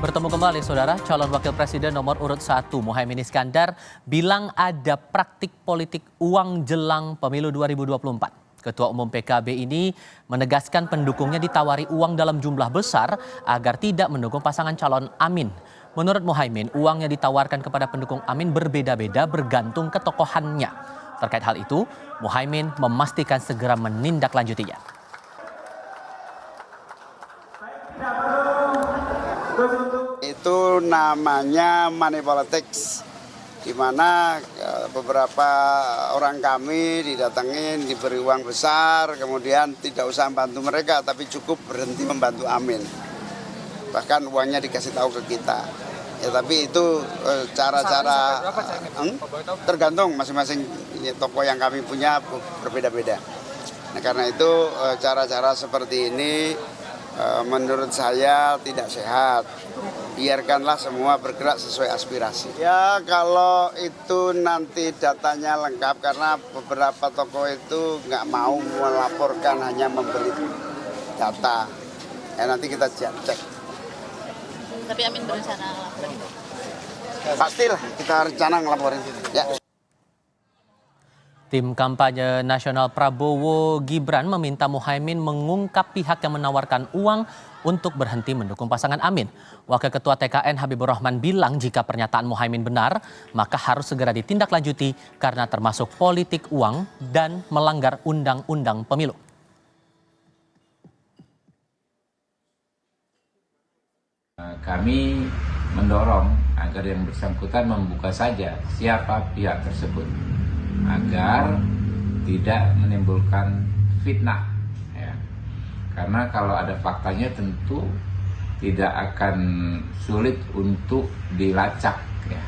Bertemu kembali, Saudara. Calon Wakil Presiden nomor urut 1, Muhaimin Iskandar, bilang ada praktik politik uang jelang pemilu 2024. Ketua Umum PKB ini menegaskan pendukungnya ditawari uang dalam jumlah besar agar tidak mendukung pasangan calon Amin. Menurut Muhaimin, uang yang ditawarkan kepada pendukung Amin berbeda-beda bergantung ketokohannya. Terkait hal itu, Muhaimin memastikan segera menindaklanjutinya. Itu namanya money politics, di mana beberapa orang kami didatengin, diberi uang besar, kemudian tidak usah membantu mereka, tapi cukup berhenti membantu Amin. Bahkan uangnya dikasih tahu ke kita. Ya, tapi itu cara-cara tergantung masing-masing toko yang kami punya berbeda-beda. Nah, karena itu cara-cara seperti ini menurut saya tidak sehat. Biarkanlah semua bergerak sesuai aspirasi. Ya, kalau itu nanti datanya lengkap, karena beberapa toko itu nggak mau melaporkan, hanya memberi data. Ya, nanti kita cek. Tapi Amin berencana laporin? Pastilah kita rencana ngelaporin. Ya. Tim kampanye nasional Prabowo Gibran meminta Muhaimin mengungkap pihak yang menawarkan uang untuk berhenti mendukung pasangan Amin. Wakil Ketua TKN Habibur Rahman bilang jika pernyataan Muhaimin benar, maka harus segera ditindaklanjuti karena termasuk politik uang dan melanggar undang-undang pemilu. Kami mendorong agar yang bersangkutan membuka saja siapa pihak tersebut, agar tidak menimbulkan fitnah, ya. Karena kalau ada faktanya tentu tidak akan sulit untuk dilacak, ya.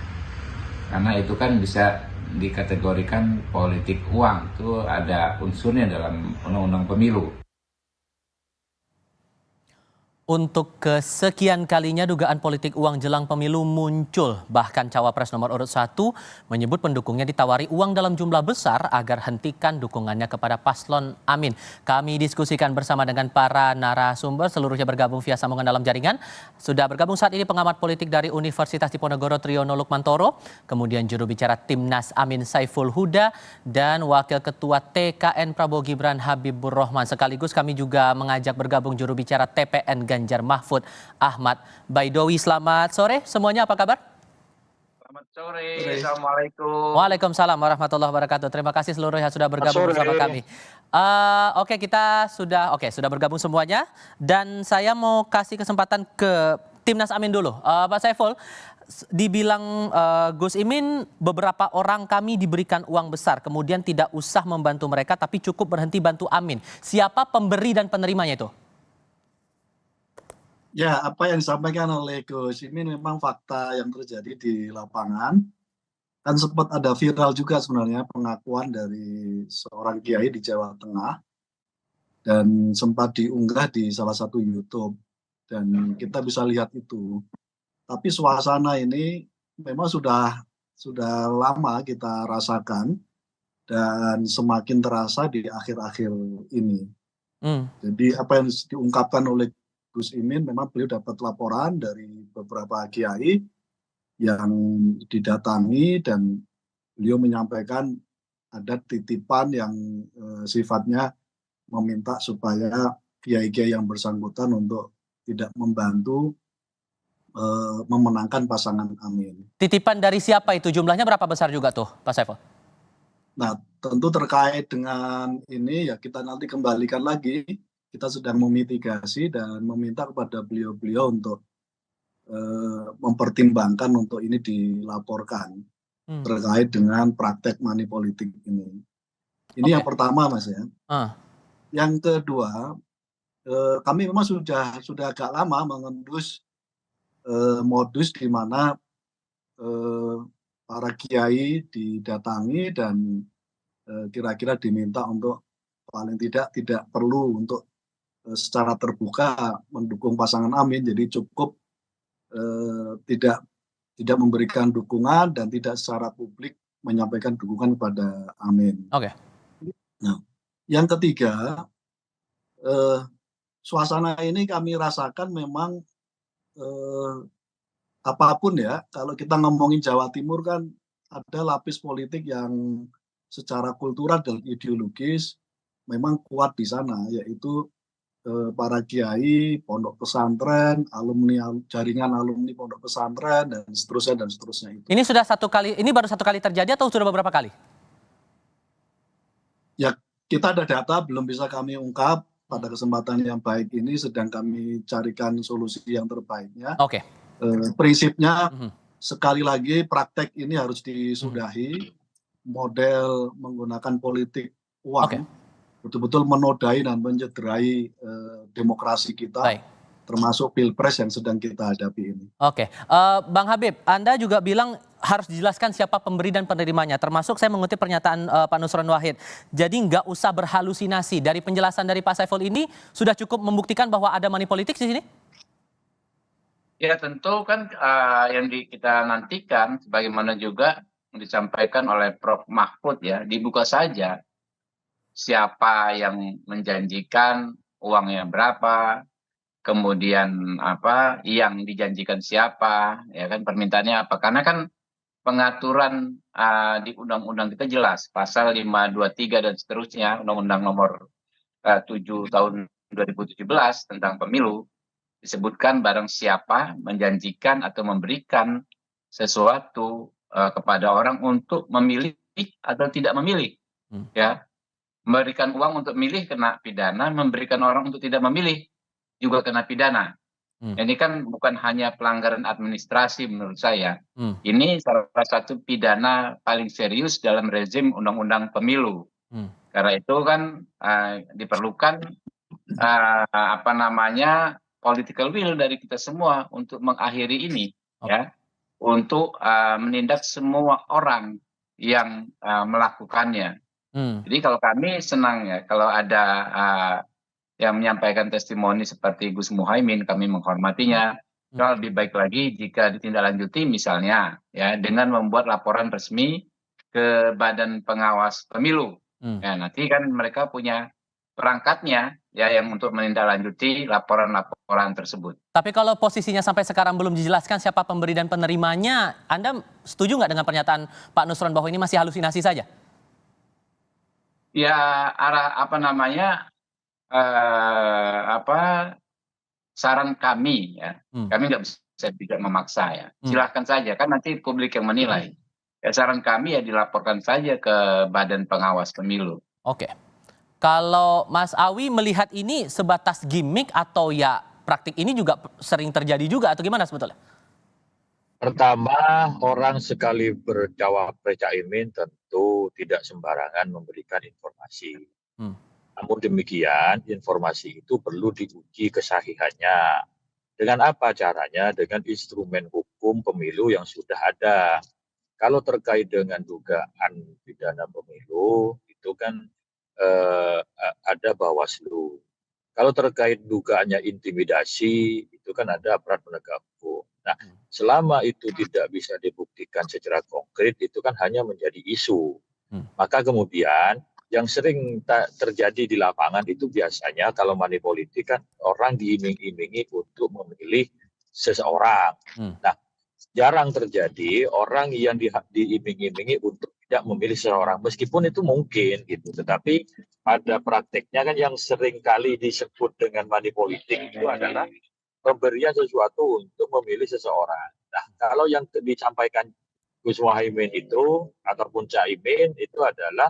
Karena itu kan bisa dikategorikan politik uang, itu ada unsurnya dalam undang-undang pemilu. Untuk kesekian kalinya dugaan politik uang jelang pemilu muncul. Bahkan cawapres nomor urut 1 menyebut pendukungnya ditawari uang dalam jumlah besar agar hentikan dukungannya kepada paslon Amin. Kami diskusikan bersama dengan para narasumber, seluruhnya bergabung via sambungan dalam jaringan. Sudah bergabung saat ini pengamat politik dari Universitas Diponegoro Triyono Lukmantoro, kemudian juru bicara Timnas Amin Saiful Huda, dan Wakil Ketua TKN Prabowo Gibran Habibur Rahman. Sekaligus kami juga mengajak bergabung juru bicara TPN Ganjar Mahfud Ahmad Baidowi. Selamat sore semuanya, apa kabar? Selamat sore, Assalamualaikum. Waalaikumsalam warahmatullahi wabarakatuh. Terima kasih seluruhnya sudah bergabung bersama kami. Oke, kita sudah bergabung semuanya, dan saya mau kasih kesempatan ke Timnas Amin dulu. Pak Saiful, dibilang Gus Imin beberapa orang kami diberikan uang besar, kemudian tidak usah membantu mereka tapi cukup berhenti bantu Amin. Siapa pemberi dan penerimanya itu? Ya, apa yang disampaikan oleh Gus Imin memang fakta yang terjadi di lapangan. Kan sempat ada viral juga sebenarnya pengakuan dari seorang kiai di Jawa Tengah, dan sempat diunggah di salah satu YouTube, dan kita bisa lihat itu. Tapi suasana ini memang sudah lama kita rasakan, dan semakin terasa di akhir-akhir ini. Jadi apa yang diungkapkan oleh Gus Imin, memang beliau dapat laporan dari beberapa kiai yang didatangi, dan beliau menyampaikan ada titipan yang sifatnya meminta supaya kiai-kiai yang bersangkutan untuk tidak membantu memenangkan pasangan Amin. Titipan dari siapa itu? Jumlahnya berapa besar juga tuh, Pak Saiful? Nah, tentu terkait dengan ini ya kita nanti kembalikan lagi. Kita sedang memitigasi dan meminta kepada beliau-beliau untuk mempertimbangkan untuk ini dilaporkan terkait dengan praktek money politik ini. Ini yang pertama, Mas, ya. Yang kedua, kami memang sudah agak lama mengendus modus di mana para kiai didatangi dan kira-kira diminta untuk paling tidak perlu untuk secara terbuka mendukung pasangan Amin, jadi cukup tidak memberikan dukungan dan tidak secara publik menyampaikan dukungan kepada Amin. Oke. Nah, yang ketiga, suasana ini kami rasakan memang apapun ya, kalau kita ngomongin Jawa Timur kan ada lapis politik yang secara kultural dan ideologis memang kuat di sana, yaitu para kiai, pondok pesantren, jaringan alumni pondok pesantren dan seterusnya itu. Ini sudah satu kali, ini baru satu kali terjadi atau sudah beberapa kali? Ya, kita ada data belum bisa kami ungkap pada kesempatan yang baik ini, sedang kami carikan solusi yang terbaiknya. Oke. Prinsipnya sekali lagi praktek ini harus disudahi. Model menggunakan politik uang betul-betul menodai dan mencederai demokrasi kita. Baik. Termasuk pilpres yang sedang kita hadapi ini. Oke, Bang Habib, Anda juga bilang harus dijelaskan siapa pemberi dan penerimanya, termasuk saya mengutip pernyataan Pak Nusron Wahid. Jadi nggak usah berhalusinasi. Dari penjelasan dari Pak Saiful ini sudah cukup membuktikan bahwa ada money politics di sini? Ya tentu kan yang kita nantikan, sebagaimana juga disampaikan oleh Prof. Mahfud ya, dibuka saja siapa yang menjanjikan uangnya berapa, kemudian apa yang dijanjikan siapa, ya kan permintaannya apa. Karena kan pengaturan di undang-undang kita jelas, pasal 523 dan seterusnya, Undang-Undang nomor 7 tahun 2017 tentang pemilu, disebutkan barang siapa menjanjikan atau memberikan sesuatu kepada orang untuk memilih atau tidak memilih, ya. Memberikan uang untuk milih kena pidana, memberikan orang untuk tidak memilih juga kena pidana. Ini kan bukan hanya pelanggaran administrasi menurut saya. Ini salah satu pidana paling serius dalam rezim undang-undang pemilu. Karena itu kan diperlukan apa namanya political will dari kita semua untuk mengakhiri ini, ya, untuk menindak semua orang yang melakukannya. Jadi kalau kami senang ya kalau ada yang menyampaikan testimoni seperti Gus Muhaimin, kami menghormatinya. Kalau lebih baik lagi jika ditindaklanjuti misalnya ya dengan membuat laporan resmi ke Badan Pengawas Pemilu. Ya, nanti kan mereka punya perangkatnya ya yang untuk menindaklanjuti laporan-laporan tersebut. Tapi kalau posisinya sampai sekarang belum dijelaskan siapa pemberi dan penerimanya, Anda setuju nggak dengan pernyataan Pak Nusron bahwa ini masih halusinasi saja? Ya apa namanya saran kami ya, kami nggak bisa tidak memaksa ya, silahkan saja kan nanti publik yang menilai. Ya, saran kami ya dilaporkan saja ke Badan Pengawas Pemilu. Oke, kalau Mas Awi melihat ini sebatas gimmick atau ya praktik ini juga sering terjadi juga atau gimana sebetulnya? Pertama, orang sekali bercawapres Caimin tentu tidak sembarangan memberikan informasi. Namun demikian, informasi itu perlu diuji kesahihannya. Dengan apa caranya? Dengan instrumen hukum pemilu yang sudah ada. Kalau terkait dengan dugaan pidana pemilu, itu kan ada Bawaslu. Kalau terkait dugaannya intimidasi, itu kan ada aparat penegak hukum. Nah, selama itu tidak bisa dibuktikan secara konkret, itu kan hanya menjadi isu. Maka kemudian yang sering terjadi di lapangan itu biasanya kalau money politik kan orang diiming-imingi untuk memilih seseorang. Nah, jarang terjadi orang yang diiming-imingi untuk tidak memilih seseorang, meskipun itu mungkin gitu. Tetapi pada prakteknya kan yang sering kali disebut dengan money politik itu adalah pemberian sesuatu untuk memilih seseorang. Nah, kalau yang disampaikan Gus Muhaimin itu ataupun Caimin itu adalah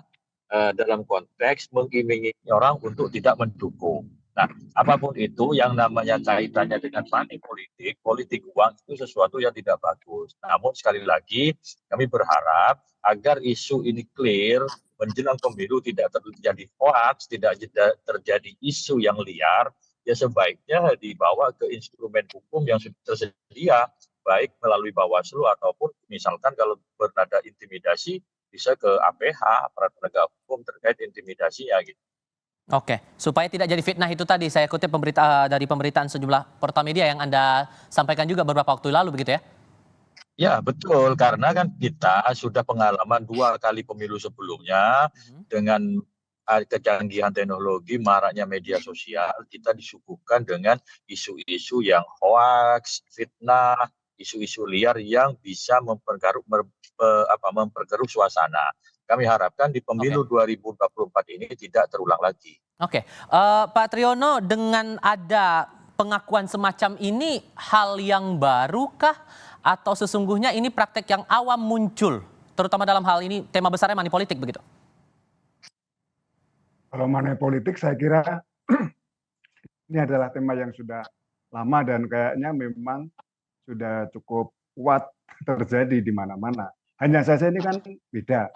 dalam konteks mengiming-imingi orang untuk tidak mendukung. Nah, apapun itu yang namanya kaitannya dengan money politik, politik uang itu sesuatu yang tidak bagus. Namun sekali lagi kami berharap agar isu ini clear, menjelang pemilu tidak terjadi hoax, tidak terjadi isu yang liar, ya sebaiknya dibawa ke instrumen hukum yang sudah tersedia, baik melalui Bawaslu ataupun misalkan kalau bernada intimidasi bisa ke APH, aparat penegak hukum terkait intimidasinya gitu. Oke, supaya tidak jadi fitnah itu tadi saya kutip dari pemberitaan sejumlah portal media yang Anda sampaikan juga beberapa waktu lalu begitu ya? Ya betul, karena kan kita sudah pengalaman 2 kali pemilu sebelumnya dengan kecanggihan teknologi, maraknya media sosial, kita disuguhkan dengan isu-isu yang hoax, fitnah, isu-isu liar yang bisa memperkeruh suasana. Kami harapkan di pemilu 2024 ini tidak terulang lagi. Oke, Pak Triyono, dengan ada pengakuan semacam ini hal yang barukah atau sesungguhnya ini praktek yang awam muncul, terutama dalam hal ini tema besarnya money politik begitu? Kalau money politik saya kira ini adalah tema yang sudah lama dan kayaknya memang sudah cukup kuat terjadi di mana-mana. Hanya saja ini kan beda.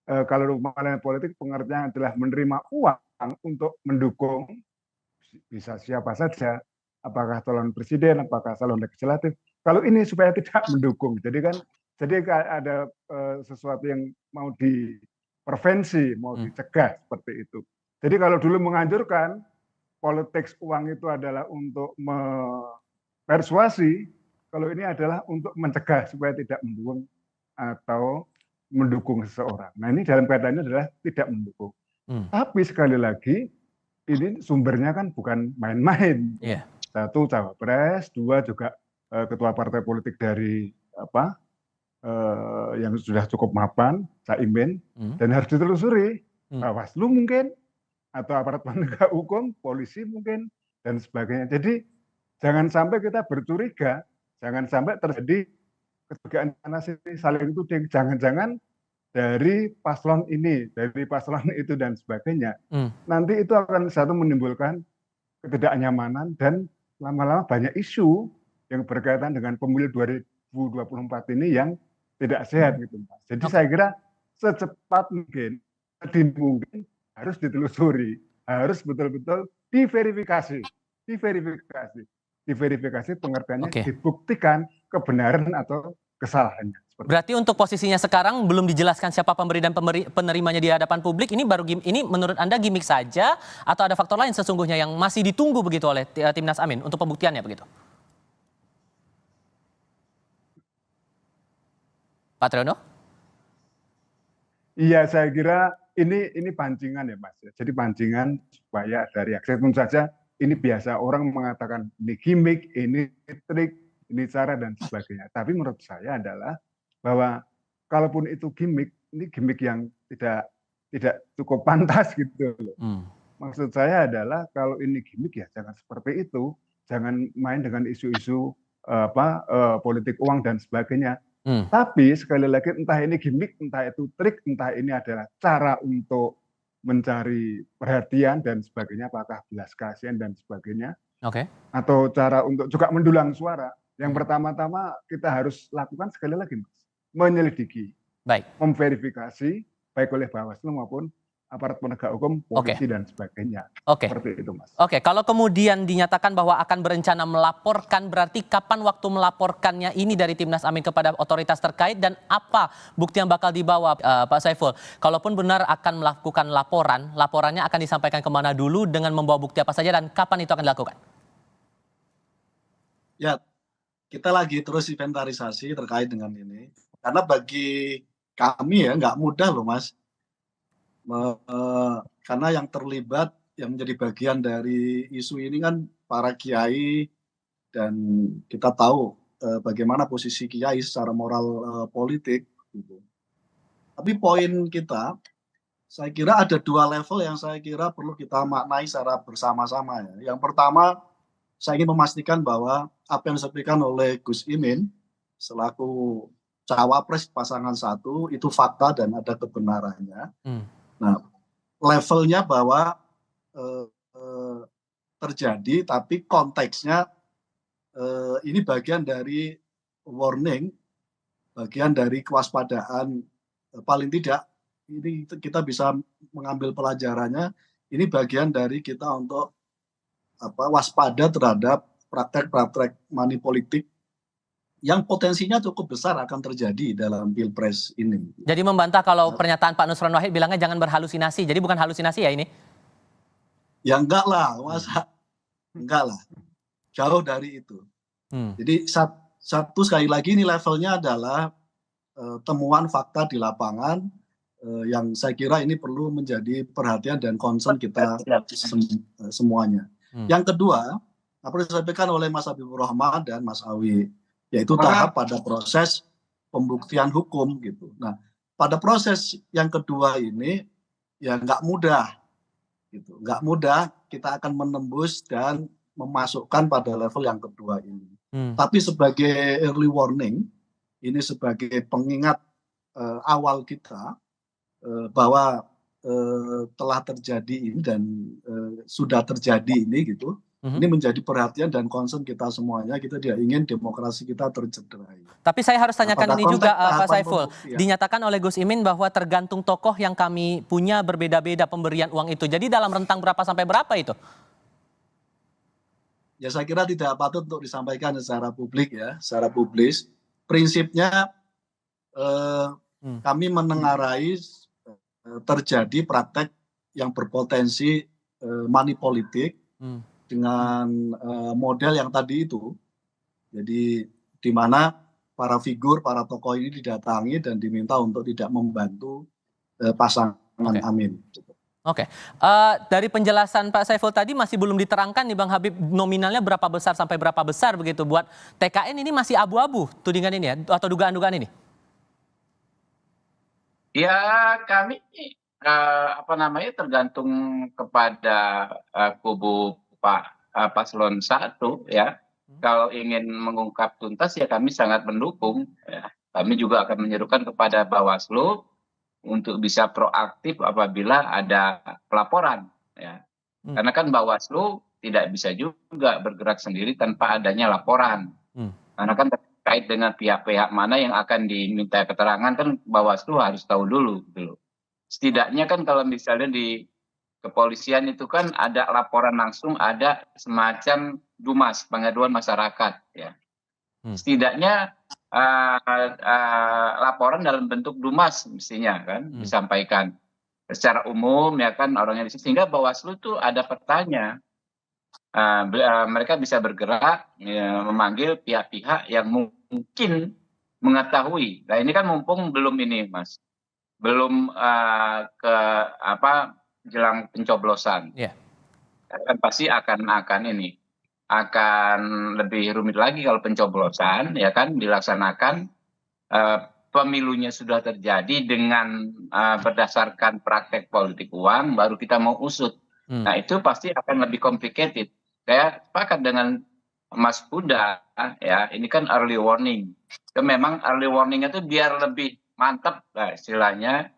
Kalau money politik pengertiannya adalah menerima uang untuk mendukung bisa siapa saja, apakah calon presiden, apakah calon legislatif. Kalau ini supaya tidak mendukung, jadi ada sesuatu yang mau diprevensi, mau dicegah seperti itu. Jadi kalau dulu menganjurkan politik uang itu adalah untuk mempersuasi, kalau ini adalah untuk mencegah supaya tidak mendukung atau mendukung seseorang. Nah ini dalam kaitannya adalah tidak mendukung. Tapi sekali lagi ini sumbernya kan bukan main-main. Satu cawapres, dua juga ketua partai politik dari yang sudah cukup mapan, Caimin, dan harus ditelusuri. Bawaslu mungkin, atau aparat penegak hukum, polisi mungkin, dan sebagainya. Jadi jangan sampai kita bercuriga, jangan sampai terjadi kecurigaan saling tuding, jangan-jangan dari paslon ini, dari paslon itu dan sebagainya. Nanti itu akan menimbulkan ketidaknyamanan dan lama-lama banyak isu yang berkaitan dengan pemilu 2024 ini yang tidak sehat gitu, Mas. Jadi saya kira secepat mungkin, sedini mungkin harus ditelusuri, harus betul-betul diverifikasi pengertiannya, dibuktikan kebenaran atau kesalahannya. Berarti untuk posisinya sekarang belum dijelaskan siapa pemberi dan penerimanya di hadapan publik, ini menurut Anda gimmick saja atau ada faktor lain sesungguhnya yang masih ditunggu begitu oleh Timnas Amin untuk pembuktiannya begitu? Pak Triyono? Iya, saya kira ini pancingan ya, Mas. Jadi pancingan supaya ada reaksi. Tentu saja ini biasa orang mengatakan ini gimmick, ini trik, ini cara dan sebagainya. Tapi menurut saya adalah bahwa kalaupun itu gimmick, ini gimmick yang tidak cukup pantas gitu loh. Maksud saya adalah kalau ini gimmick ya jangan seperti itu, jangan main dengan isu-isu politik uang dan sebagainya. Tapi sekali lagi entah ini gimmick, entah itu trik, entah ini adalah cara untuk mencari perhatian dan sebagainya, apakah belas kasihan dan sebagainya, atau cara untuk juga mendulang suara. Yang pertama-tama kita harus lakukan sekali lagi, Mas, menyelidiki, memverifikasi baik oleh Bawaslu maupun aparat penegak hukum, polisi dan sebagainya. Seperti itu, Mas. Kalau kemudian dinyatakan bahwa akan berencana melaporkan, berarti kapan waktu melaporkannya ini dari Timnas Amin kepada otoritas terkait dan apa bukti yang bakal dibawa, Pak Saiful? Kalaupun benar akan melakukan laporannya akan disampaikan kemana dulu dengan membawa bukti apa saja dan kapan itu akan dilakukan? Ya, kita lagi terus inventarisasi terkait dengan ini. Karena bagi kami ya nggak mudah loh, Mas. Karena yang terlibat, yang menjadi bagian dari isu ini kan para kiai, dan kita tahu bagaimana posisi kiai secara moral politik. Gitu. Tapi poin kita, saya kira ada dua level yang saya kira perlu kita maknai secara bersama-sama. Ya. Yang pertama, saya ingin memastikan bahwa apa yang disampaikan oleh Gus Imin selaku cawapres pasangan 1 itu fakta dan ada kebenarannya. Nah, levelnya bahwa terjadi, tapi konteksnya ini bagian dari warning, bagian dari kewaspadaan. Paling tidak ini kita bisa mengambil pelajarannya. Ini bagian dari kita untuk waspada terhadap praktek-praktek money politik yang potensinya cukup besar akan terjadi dalam Pilpres ini. Jadi membantah kalau pernyataan Pak Nusron Wahid bilangnya jangan berhalusinasi. Jadi bukan halusinasi ya ini? Ya enggak lah, masa enggak lah. Jauh dari itu. Jadi satu sekali lagi ini levelnya adalah temuan fakta di lapangan yang saya kira ini perlu menjadi perhatian dan concern kita semuanya. Yang kedua, apa yang disampaikan oleh Mas Habibur Rahman dan Mas Awi, yaitu tahap pada proses pembuktian hukum gitu. Nah, pada proses yang kedua ini ya nggak mudah gitu, nggak mudah kita akan menembus dan memasukkan pada level yang kedua ini. Tapi sebagai early warning, ini sebagai pengingat awal kita bahwa telah terjadi ini dan sudah terjadi ini gitu. Ini menjadi perhatian dan concern kita semuanya. Kita tidak ingin demokrasi kita tercederai. Tapi saya harus tanyakan ini juga Pak Saiful. Ya. Dinyatakan oleh Gus Imin bahwa tergantung tokoh yang kami punya berbeda-beda pemberian uang itu. Jadi dalam rentang berapa sampai berapa itu? Ya saya kira tidak patut untuk disampaikan secara publik ya, secara publis. Prinsipnya kami menengarai terjadi praktek yang berpotensi money politik dengan model yang tadi itu. Jadi di mana para figur, para tokoh ini didatangi dan diminta untuk tidak membantu pasangan Amin. Oke, dari penjelasan Pak Saiful tadi masih belum diterangkan nih Bang Habib nominalnya berapa besar sampai berapa besar begitu buat TKN ini masih abu-abu tudingan ini ya atau dugaan-dugaan ini? Ya kami tergantung kepada kubu Pak Paslon 1 ya. Kalau ingin mengungkap tuntas ya kami sangat mendukung. Ya. Kami juga akan menyerukan kepada Bawaslu untuk bisa proaktif apabila ada pelaporan. Ya. Karena kan Bawaslu tidak bisa juga bergerak sendiri tanpa adanya laporan. Karena kan terkait dengan pihak-pihak mana yang akan diminta keterangan kan Bawaslu harus tahu dulu. Setidaknya kan kalau misalnya di kepolisian itu kan ada laporan langsung, ada semacam DUMAS, pengaduan masyarakat. Ya. Setidaknya laporan dalam bentuk DUMAS mestinya kan disampaikan secara umum ya kan orangnya di sini, sehingga Bawaslu itu ada petanya. Mereka bisa bergerak ya, memanggil pihak-pihak yang mungkin mengetahui. Nah ini kan mumpung belum ini Mas, belum jelang pencoblosan. Yeah. Kan pasti akan lebih rumit lagi kalau pencoblosan ya kan dilaksanakan pemilunya sudah terjadi dengan berdasarkan praktek politik uang baru kita mau usut. Nah itu pasti akan lebih complicated. Saya sepakat dengan Mas Huda ya, ini kan early warning. Memang early warning itu biar lebih mantap istilahnya,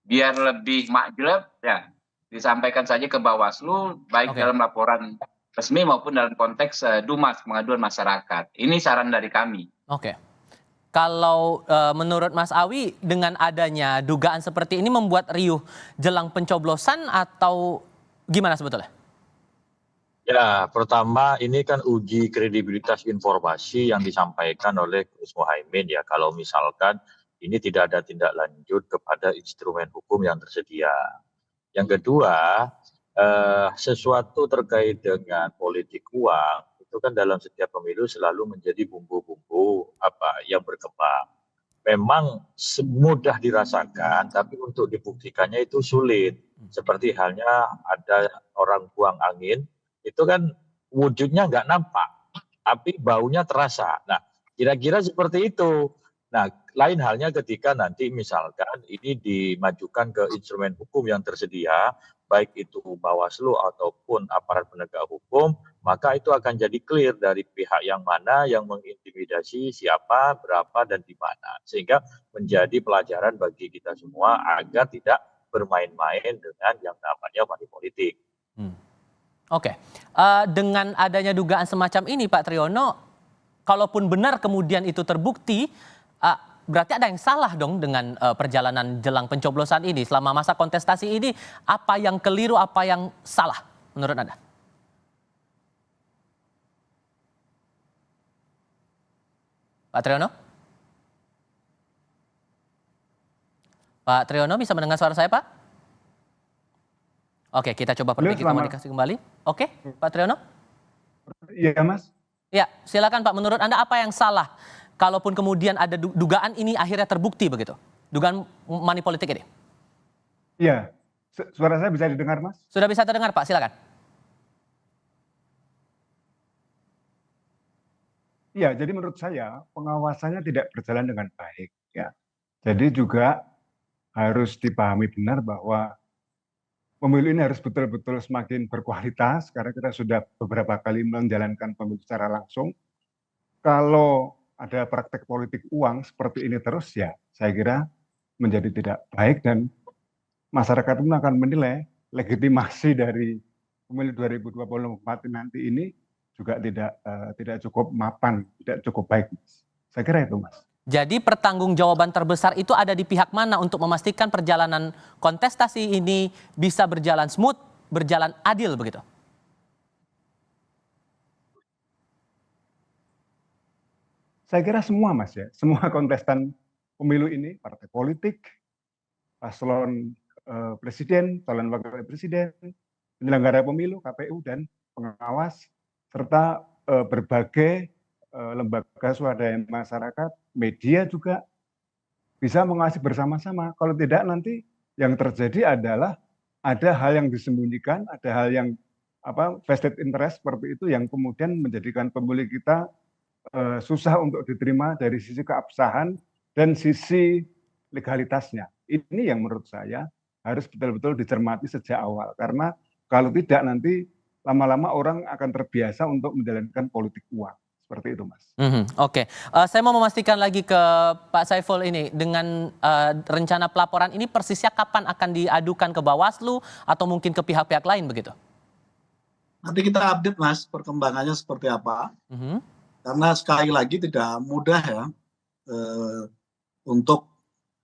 biar lebih makjleb ya disampaikan saja ke Bawaslu baik dalam laporan resmi maupun dalam konteks DUMAS, pengaduan masyarakat. Ini saran dari kami. Oke. Kalau menurut Mas Awi dengan adanya dugaan seperti ini membuat riuh jelang pencoblosan atau gimana sebetulnya? Ya, pertama ini kan uji kredibilitas informasi yang disampaikan oleh Gus Muhaimin ya. Kalau misalkan ini tidak ada tindak lanjut kepada instrumen hukum yang tersedia. Yang kedua, sesuatu terkait dengan politik uang itu kan dalam setiap pemilu selalu menjadi bumbu-bumbu yang berkembang. Memang mudah dirasakan, tapi untuk dibuktikannya itu sulit. Seperti halnya ada orang buang angin, itu kan wujudnya nggak nampak, tapi baunya terasa. Nah, kira-kira seperti itu. Nah, lain halnya ketika nanti misalkan ini dimajukan ke instrumen hukum yang tersedia, baik itu Bawaslu ataupun aparat penegak hukum, maka itu akan jadi clear dari pihak yang mana yang mengintimidasi siapa, berapa, dan di mana. Sehingga menjadi pelajaran bagi kita semua agar tidak bermain-main dengan yang namanya money politik. Oke. Dengan adanya dugaan semacam ini Pak Triyono, kalaupun benar kemudian itu terbukti, berarti ada yang salah dong dengan perjalanan jelang pencoblosan ini. Selama masa kontestasi ini, apa yang keliru, apa yang salah menurut Anda? Pak Triyono? Pak Triyono bisa mendengar suara saya, Pak? Oke, kita coba perbaiki komunikasi kembali. Oke, Pak Triyono? Iya, Mas. Ya, silakan Pak. Menurut Anda apa yang salah? Kalaupun kemudian ada dugaan ini akhirnya terbukti begitu? Dugaan money politik ini? Iya. Suara saya bisa didengar, Mas? Sudah bisa terdengar, Pak. Silakan. Iya, jadi menurut saya pengawasannya tidak berjalan dengan baik, ya. Jadi juga harus dipahami benar bahwa pemilu ini harus betul-betul semakin berkualitas karena kita sudah beberapa kali menjalankan pemilu secara langsung. Kalau ada praktek politik uang seperti ini terus, ya saya kira menjadi tidak baik dan masyarakat pun akan menilai legitimasi dari pemilu 2024 nanti ini juga tidak cukup mapan, tidak cukup baik, Mas. Saya kira itu, Mas. Jadi pertanggungjawaban terbesar itu ada di pihak mana untuk memastikan perjalanan kontestasi ini bisa berjalan smooth, berjalan adil begitu? Saya kira semua, Mas, ya. Semua kontestan pemilu ini, partai politik, paslon presiden, calon wakil presiden, penyelenggara pemilu, KPU, dan pengawas, serta berbagai lembaga swadaya masyarakat, media juga bisa mengawasi bersama-sama. Kalau tidak nanti yang terjadi adalah ada hal yang disembunyikan, ada hal yang vested interest seperti itu yang kemudian menjadikan pemilu kita susah untuk diterima dari sisi keabsahan dan sisi legalitasnya. Ini yang menurut saya harus betul-betul dicermati sejak awal. Karena kalau tidak nanti lama-lama orang akan terbiasa untuk menjalankan politik uang. Seperti itu, Mas. Oke. Saya mau memastikan lagi ke Pak Saiful ini. Dengan rencana pelaporan ini persisnya kapan akan diadukan ke Bawaslu atau mungkin ke pihak-pihak lain begitu? Nanti kita update, Mas, perkembangannya seperti apa. Karena sekali lagi tidak mudah ya untuk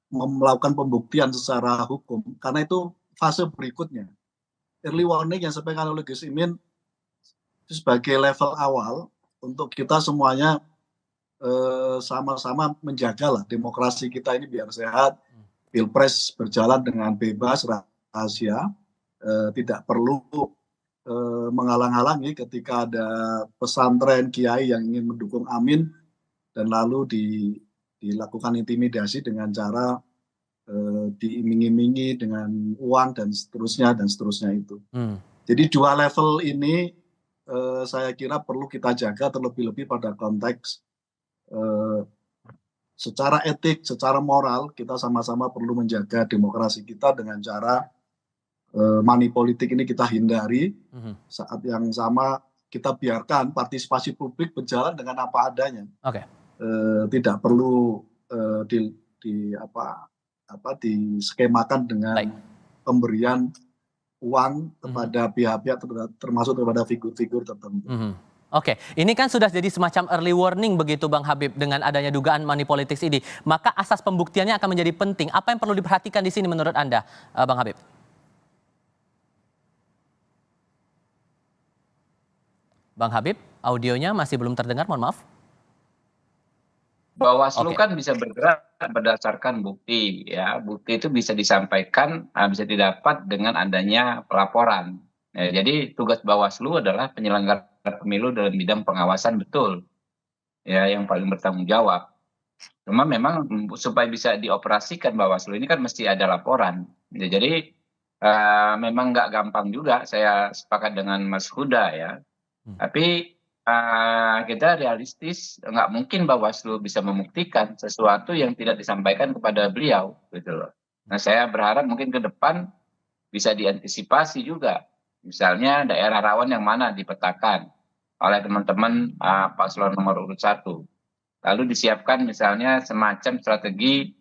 melakukan pembuktian secara hukum, karena itu fase berikutnya. Early warning yang disampaikan oleh Gus Imin sebagai level awal untuk kita semuanya sama-sama menjaga lah demokrasi kita ini biar sehat, pilpres berjalan dengan bebas, rahasia, tidak perlu menghalang-halangi ketika ada pesantren kiai yang ingin mendukung Amin dan lalu dilakukan intimidasi dengan cara diiming-imingi dengan uang dan seterusnya itu. Jadi dua level ini saya kira perlu kita jaga terlebih-lebih pada konteks secara etik, secara moral kita sama-sama perlu menjaga demokrasi kita dengan cara money politik ini kita hindari. Saat yang sama kita biarkan partisipasi publik berjalan dengan apa adanya. Tidak perlu diskemakan dengan pemberian uang kepada pihak-pihak termasuk kepada figur-figur tertentu. Oke, ini kan sudah jadi semacam early warning begitu Bang Habib dengan adanya dugaan money politics ini. Maka asas pembuktiannya akan menjadi penting. Apa yang perlu diperhatikan di sini menurut Anda, Bang Habib? Bang Habib, audionya masih belum terdengar, mohon maaf. Bawaslu kan bisa bergerak berdasarkan bukti, ya. Bukti itu bisa disampaikan, bisa didapat dengan adanya pelaporan. Ya, jadi tugas Bawaslu adalah penyelenggara pemilu dalam bidang pengawasan, betul, ya, yang paling bertanggung jawab. Cuma memang supaya bisa dioperasikan Bawaslu ini kan mesti ada laporan. Ya, jadi memang nggak gampang juga. Saya sepakat dengan Mas Huda, ya. Tapi kita realistis, nggak mungkin Bawaslu bisa membuktikan sesuatu yang tidak disampaikan kepada beliau, gitu loh. Nah, saya berharap mungkin ke depan bisa diantisipasi juga, misalnya daerah rawan yang mana dipetakan oleh teman-teman paslon nomor urut 1, lalu disiapkan misalnya semacam strategi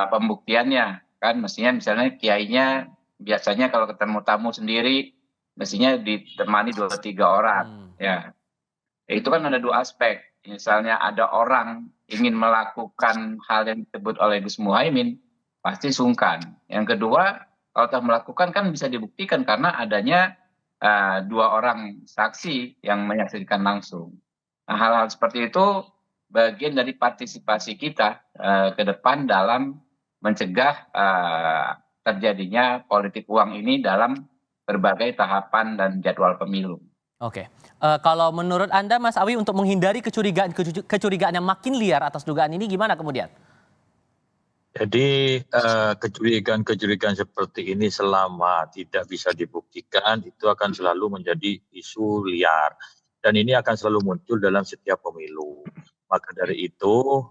pembuktiannya, kan mestinya misalnya kiainya biasanya kalau ketemu tamu sendiri mestinya ditemani 2-3 orang, ya. Itu kan ada dua aspek. Misalnya ada orang ingin melakukan hal yang disebut oleh Gus Muhaimin, pasti sungkan. Yang kedua, kalau telah melakukan kan bisa dibuktikan karena adanya 2 orang saksi yang menyaksikan langsung. Nah, hal-hal seperti itu bagian dari partisipasi kita ke depan dalam mencegah terjadinya politik uang ini dalam berbagai tahapan dan jadwal pemilu. Oke, kalau menurut Anda Mas Awi untuk menghindari kecurigaan yang makin liar atas dugaan ini gimana kemudian? Jadi kecurigaan seperti ini selama tidak bisa dibuktikan itu akan selalu menjadi isu liar. dan ini akan selalu muncul dalam setiap pemilu. Maka dari itu,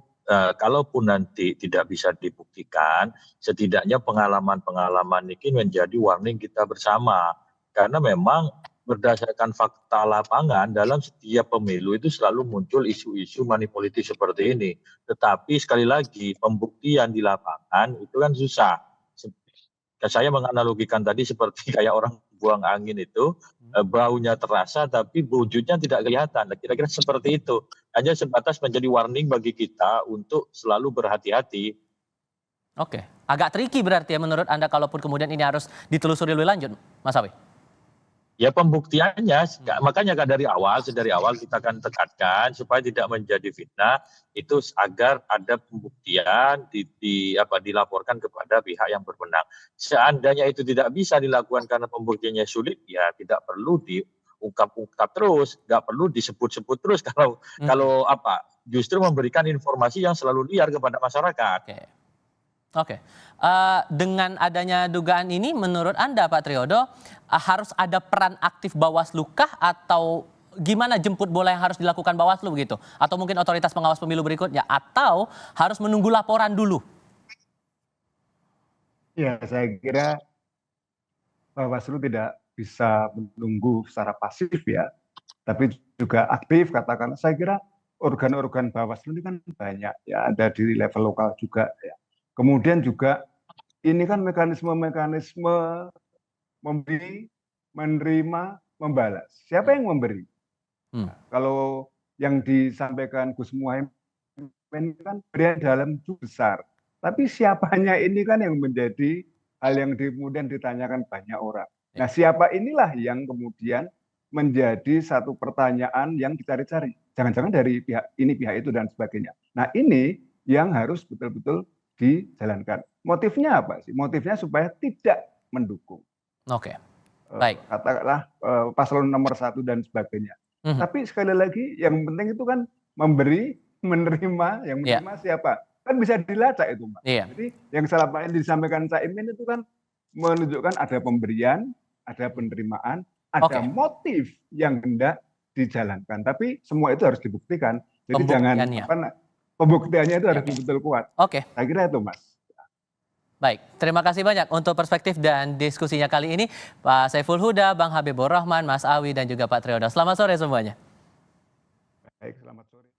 kalaupun nanti tidak bisa dibuktikan, setidaknya pengalaman-pengalaman ini menjadi warning kita bersama. Karena memang berdasarkan fakta lapangan, dalam setiap pemilu itu selalu muncul isu-isu money politik seperti ini. Tetapi sekali lagi, pembuktian di lapangan itu kan susah. Saya menganalogikan tadi seperti kayak orang buang angin itu, baunya terasa tapi wujudnya tidak kelihatan. Kira-kira seperti itu. Hanya sebatas menjadi warning bagi kita untuk selalu berhati-hati. Oke, agak tricky berarti ya menurut Anda kalaupun kemudian ini harus ditelusuri lebih lanjut, Mas Awi? Ya pembuktiannya, makanya dari awal kita akan tekankan supaya tidak menjadi fitnah, itu agar ada pembuktian dilaporkan kepada pihak yang berwenang. Seandainya itu tidak bisa dilakukan karena pembuktiannya sulit, ya tidak perlu diungkap-ungkap terus, nggak perlu disebut-sebut terus kalau justru memberikan informasi yang selalu liar kepada masyarakat. Oke. Dengan adanya dugaan ini, menurut Anda, Pak Triodo, harus ada peran aktif Bawaslu kah atau gimana jemput bola yang harus dilakukan Bawaslu begitu? Atau mungkin otoritas pengawas pemilu berikutnya? Atau harus menunggu laporan dulu? Ya, saya kira Bawaslu tidak bisa menunggu secara pasif ya, tapi juga aktif katakan. Saya kira organ-organ Bawaslu ini kan banyak ya, ada di level lokal juga ya. Kemudian juga ini kan mekanisme-mekanisme memberi, menerima, membalas. Siapa yang memberi? Nah, kalau yang disampaikan Gus Muhaimin kan berian dalam jumlah besar. Tapi siapanya ini kan yang menjadi hal yang kemudian ditanyakan banyak orang. Nah, siapa inilah yang kemudian menjadi satu pertanyaan yang dicari-cari. Jangan-jangan dari pihak ini, pihak itu, dan sebagainya. Nah, ini yang harus betul-betul dijalankan. Motifnya apa sih? Motifnya supaya tidak mendukung. Oke, baik. Katakanlah paslon nomor 1 dan sebagainya. Tapi sekali lagi yang penting itu kan memberi, menerima, yang menerima siapa? Kan bisa dilacak itu, Mbak. Jadi yang selama ini disampaikan Caimin itu kan menunjukkan ada pemberian, ada penerimaan, ada motif yang hendak dijalankan. Tapi semua itu harus dibuktikan. Jadi jangan pembuktiannya itu harus betul kuat. Saya kira itu, Mas. Baik, terima kasih banyak untuk perspektif dan diskusinya kali ini. Pak Saiful Huda, Bang Habibur Rahman, Mas Awi, dan juga Pak Triodo. Selamat sore semuanya. Baik, selamat sore.